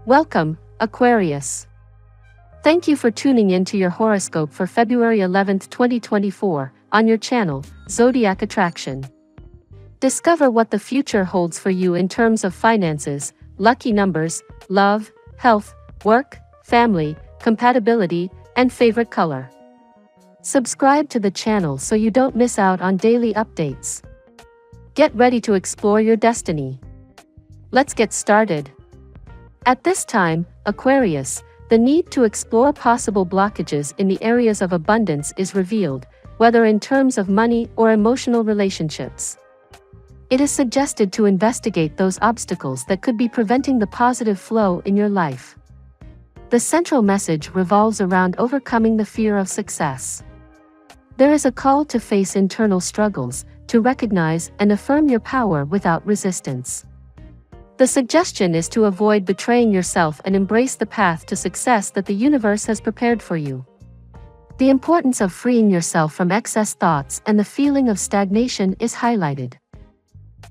Welcome, Aquarius. Thank you for tuning in to your horoscope for February 11th, 2024, on your channel, Zodiac Attraction. Discover what the future holds for you in terms of finances, lucky numbers, love, health, work, family, compatibility, and favorite color. Subscribe to the channel so you don't miss out on daily updates. Get ready to explore your destiny. Let's get started. At this time, Aquarius, the need to explore possible blockages in the areas of abundance is revealed, whether in terms of money or emotional relationships. It is suggested to investigate those obstacles that could be preventing the positive flow in your life. The central message revolves around overcoming the fear of success. There is a call to face internal struggles, to recognize and affirm your power without resistance. The suggestion is to avoid betraying yourself and embrace the path to success that the universe has prepared for you. The importance of freeing yourself from excess thoughts and the feeling of stagnation is highlighted.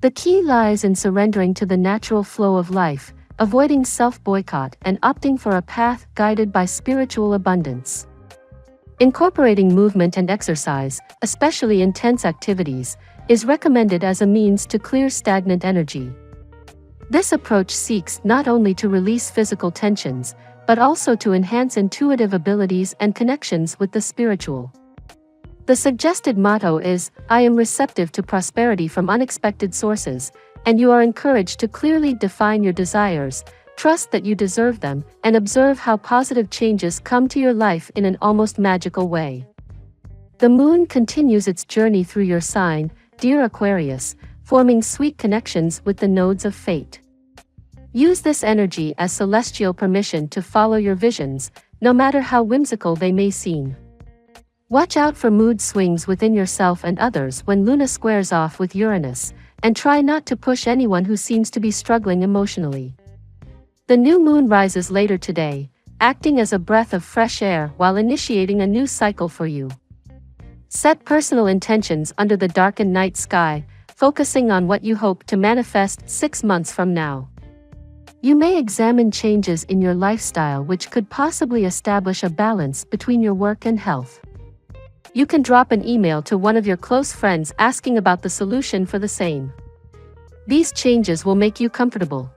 The key lies in surrendering to the natural flow of life, avoiding self-boycott and opting for a path guided by spiritual abundance. Incorporating movement and exercise, especially intense activities, is recommended as a means to clear stagnant energy. This approach seeks not only to release physical tensions, but also to enhance intuitive abilities and connections with the spiritual. The suggested motto is, "I am receptive to prosperity from unexpected sources," and you are encouraged to clearly define your desires, trust that you deserve them, and observe how positive changes come to your life in an almost magical way. The moon continues its journey through your sign, dear Aquarius, forming sweet connections with the nodes of fate. Use this energy as celestial permission to follow your visions, no matter how whimsical they may seem. Watch out for mood swings within yourself and others when Luna squares off with Uranus, and try not to push anyone who seems to be struggling emotionally. The new moon rises later today, acting as a breath of fresh air while initiating a new cycle for you. Set personal intentions under the darkened night sky, focusing on what you hope to manifest 6 months from now. You may examine changes in your lifestyle which could possibly establish a balance between your work and health. You can drop an email to one of your close friends asking about the solution for the same. These changes will make you comfortable.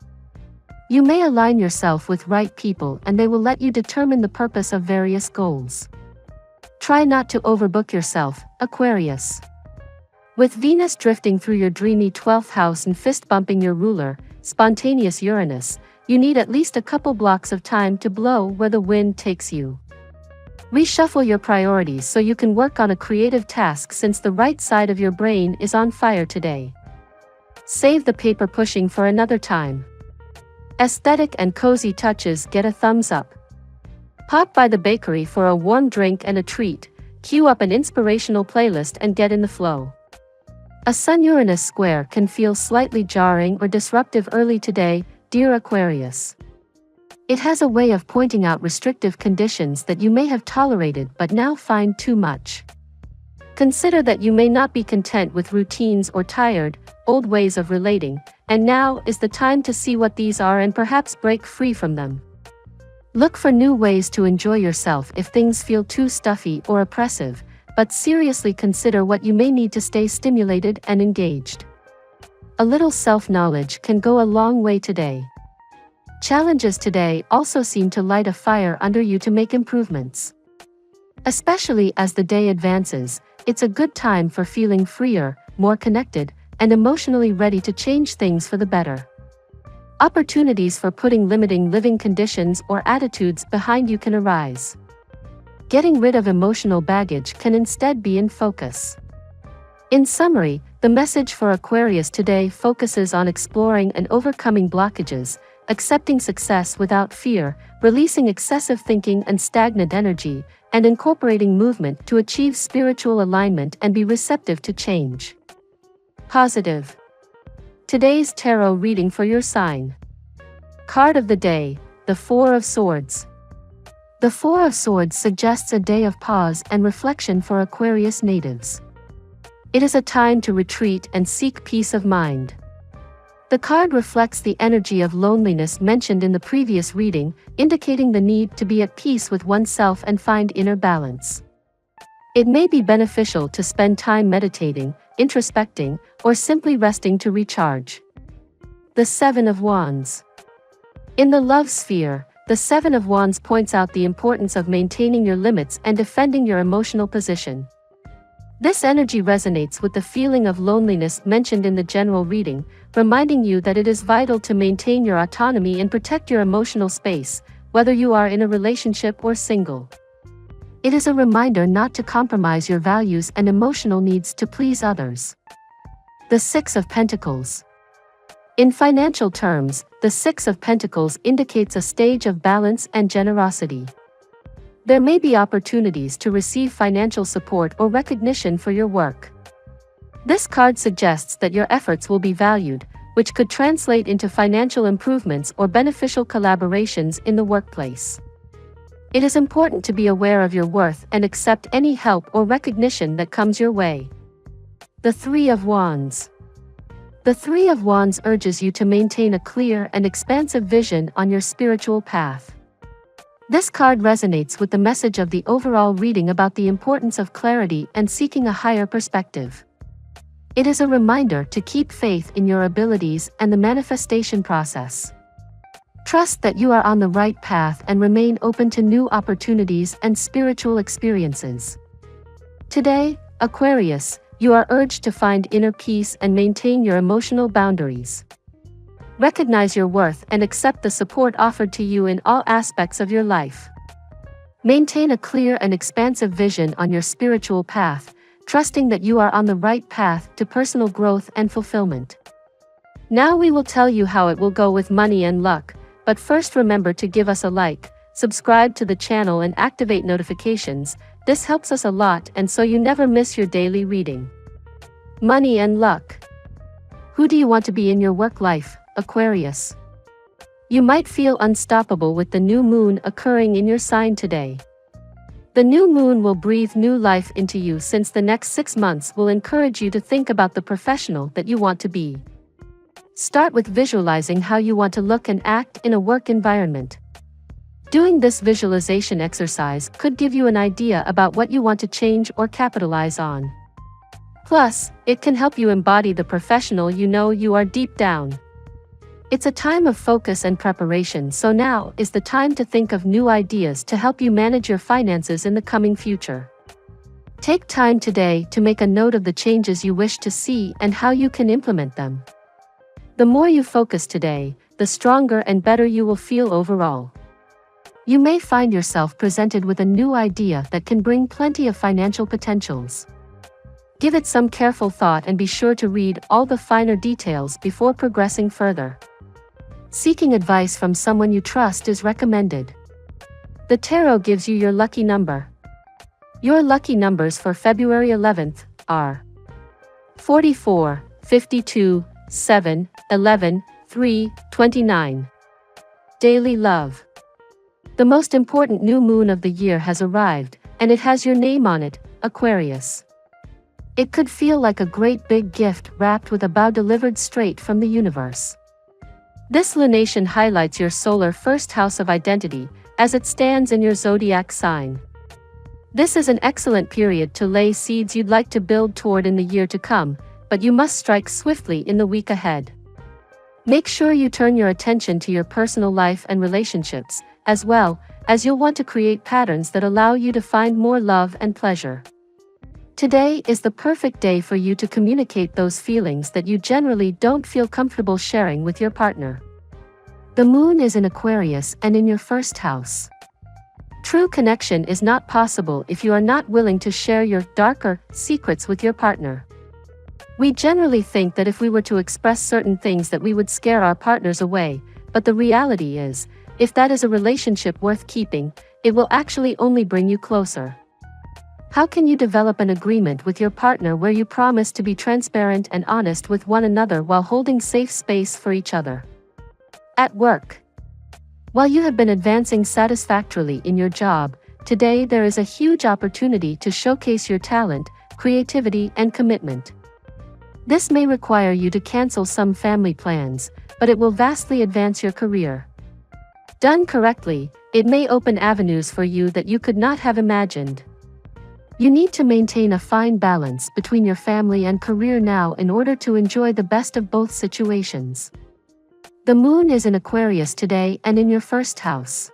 You may align yourself with right people and they will let you determine the purpose of various goals. Try not to overbook yourself, Aquarius. With Venus drifting through your dreamy 12th house and fist-bumping your ruler, spontaneous Uranus, you need at least a couple blocks of time to blow where the wind takes you. Reshuffle your priorities so you can work on a creative task since the right side of your brain is on fire today. Save the paper pushing for another time. Aesthetic and cozy touches get a thumbs up. Pop by the bakery for a warm drink and a treat, cue up an inspirational playlist and get in the flow. A Sun-Uranus square can feel slightly jarring or disruptive early today, dear Aquarius. It has a way of pointing out restrictive conditions that you may have tolerated but now find too much. Consider that you may not be content with routines or tired, old ways of relating, and now is the time to see what these are and perhaps break free from them. Look for new ways to enjoy yourself if things feel too stuffy or oppressive, but seriously consider what you may need to stay stimulated and engaged. A little self-knowledge can go a long way today. Challenges today also seem to light a fire under you to make improvements. Especially as the day advances, it's a good time for feeling freer, more connected, and emotionally ready to change things for the better. Opportunities for putting limiting living conditions or attitudes behind you can arise. Getting rid of emotional baggage can instead be in focus. In summary, the message for Aquarius today focuses on exploring and overcoming blockages, accepting success without fear, releasing excessive thinking and stagnant energy, and incorporating movement to achieve spiritual alignment and be receptive to change. Positive. Today's tarot reading for your sign. Card of the day, the Four of Swords. The Four of Swords suggests a day of pause and reflection for Aquarius natives. It is a time to retreat and seek peace of mind. The card reflects the energy of loneliness mentioned in the previous reading, indicating the need to be at peace with oneself and find inner balance. It may be beneficial to spend time meditating, introspecting, or simply resting to recharge. The Seven of Wands. In the love sphere, the Seven of Wands points out the importance of maintaining your limits and defending your emotional position. This energy resonates with the feeling of loneliness mentioned in the general reading, reminding you that it is vital to maintain your autonomy and protect your emotional space, whether you are in a relationship or single. It is a reminder not to compromise your values and emotional needs to please others. The Six of Pentacles. In financial terms, the Six of Pentacles indicates a stage of balance and generosity. There may be opportunities to receive financial support or recognition for your work. This card suggests that your efforts will be valued, which could translate into financial improvements or beneficial collaborations in the workplace. It is important to be aware of your worth and accept any help or recognition that comes your way. The Three of Wands. The Three of Wands urges you to maintain a clear and expansive vision on your spiritual path. This card resonates with the message of the overall reading about the importance of clarity and seeking a higher perspective. It is a reminder to keep faith in your abilities and the manifestation process. Trust that you are on the right path and remain open to new opportunities and spiritual experiences. Today, Aquarius, you are urged to find inner peace and maintain your emotional boundaries. Recognize your worth and accept the support offered to you in all aspects of your life. Maintain a clear and expansive vision on your spiritual path, trusting that you are on the right path to personal growth and fulfillment. Now we will tell you how it will go with money and luck, but first remember to give us a like, subscribe to the channel and activate notifications. This helps us a lot and so you never miss your daily reading. Money and luck. Who do you want to be in your work life, Aquarius? You might feel unstoppable with the new moon occurring in your sign today. The new moon will breathe new life into you since the next 6 months will encourage you to think about the professional that you want to be. Start with visualizing how you want to look and act in a work environment. Doing this visualization exercise could give you an idea about what you want to change or capitalize on. Plus, it can help you embody the professional you know you are deep down. It's a time of focus and preparation, so now is the time to think of new ideas to help you manage your finances in the coming future. Take time today to make a note of the changes you wish to see and how you can implement them. The more you focus today, the stronger and better you will feel overall. You may find yourself presented with a new idea that can bring plenty of financial potentials. Give it some careful thought and be sure to read all the finer details before progressing further. Seeking advice from someone you trust is recommended. The tarot gives you your lucky number. Your lucky numbers for February 11th are 44, 52, 7, 11, 3, 29. Daily love. The most important new moon of the year has arrived, and it has your name on it, Aquarius. It could feel like a great big gift wrapped with a bow delivered straight from the universe. This lunation highlights your solar first house of identity, as it stands in your zodiac sign. This is an excellent period to lay seeds you'd like to build toward in the year to come, but you must strike swiftly in the week ahead. Make sure you turn your attention to your personal life and relationships, as well, as you'll want to create patterns that allow you to find more love and pleasure. Today is the perfect day for you to communicate those feelings that you generally don't feel comfortable sharing with your partner. The moon is in Aquarius and in your first house. True connection is not possible if you are not willing to share your darker secrets with your partner. We generally think that if we were to express certain things that we would scare our partners away, but the reality is, if that is a relationship worth keeping, it will actually only bring you closer. How can you develop an agreement with your partner where you promise to be transparent and honest with one another while holding safe space for each other? At work. While you have been advancing satisfactorily in your job, today there is a huge opportunity to showcase your talent, creativity, and commitment. This may require you to cancel some family plans, but it will vastly advance your career. Done correctly, it may open avenues for you that you could not have imagined. You need to maintain a fine balance between your family and career now in order to enjoy the best of both situations. The moon is in Aquarius today and in your first house.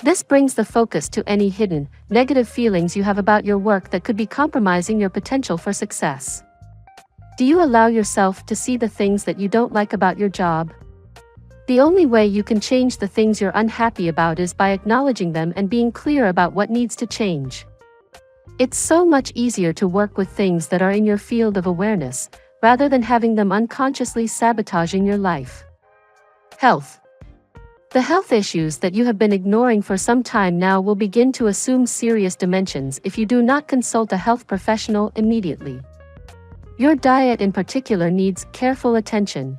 This brings the focus to any hidden, negative feelings you have about your work that could be compromising your potential for success. Do you allow yourself to see the things that you don't like about your job? The only way you can change the things you're unhappy about is by acknowledging them and being clear about what needs to change. It's so much easier to work with things that are in your field of awareness, rather than having them unconsciously sabotaging your life. Health. The health issues that you have been ignoring for some time now will begin to assume serious dimensions if you do not consult a health professional immediately. Your diet in particular needs careful attention.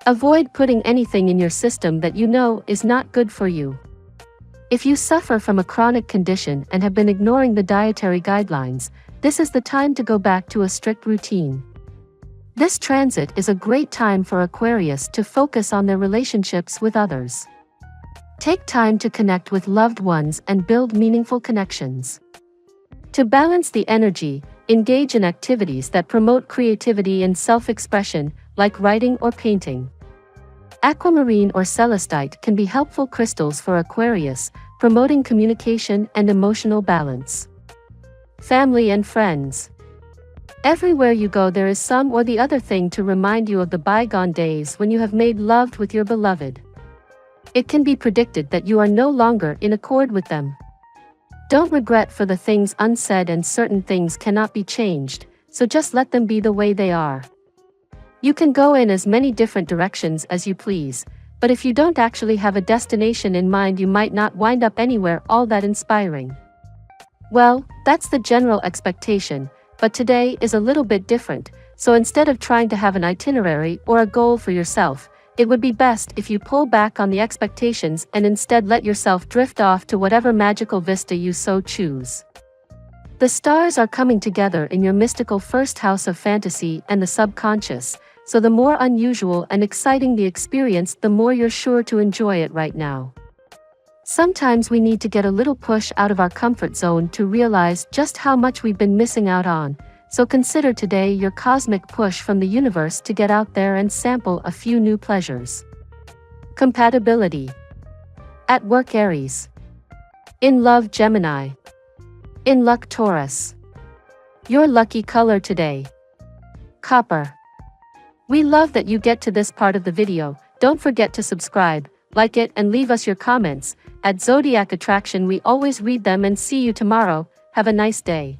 Avoid putting anything in your system that you know is not good for you. If you suffer from a chronic condition and have been ignoring the dietary guidelines, this is the time to go back to a strict routine. This transit is a great time for Aquarius to focus on their relationships with others. Take time to connect with loved ones and build meaningful connections. To balance the energy, engage in activities that promote creativity and self-expression, like writing or painting. Aquamarine or celestite can be helpful crystals for Aquarius, promoting communication and emotional balance. Family and friends. Everywhere you go there is some or the other thing to remind you of the bygone days when you have made love with your beloved. It can be predicted that you are no longer in accord with them. Don't regret for the things unsaid, and certain things cannot be changed, so just let them be the way they are. You can go in as many different directions as you please, but if you don't actually have a destination in mind, you might not wind up anywhere all that inspiring. Well, that's the general expectation, but today is a little bit different, so instead of trying to have an itinerary or a goal for yourself, it would be best if you pull back on the expectations and instead let yourself drift off to whatever magical vista you so choose. The stars are coming together in your mystical first house of fantasy and the subconscious, so the more unusual and exciting the experience, the more you're sure to enjoy it right now. Sometimes we need to get a little push out of our comfort zone to realize just how much we've been missing out on, so consider today your cosmic push from the universe to get out there and sample a few new pleasures. Compatibility. At work Aries. In love Gemini. In luck Taurus. Your lucky color today. Copper. We love that you get to this part of the video. Don't forget to subscribe, like it, and leave us your comments. At Zodiac Attraction we always read them, and see you tomorrow. Have a nice day.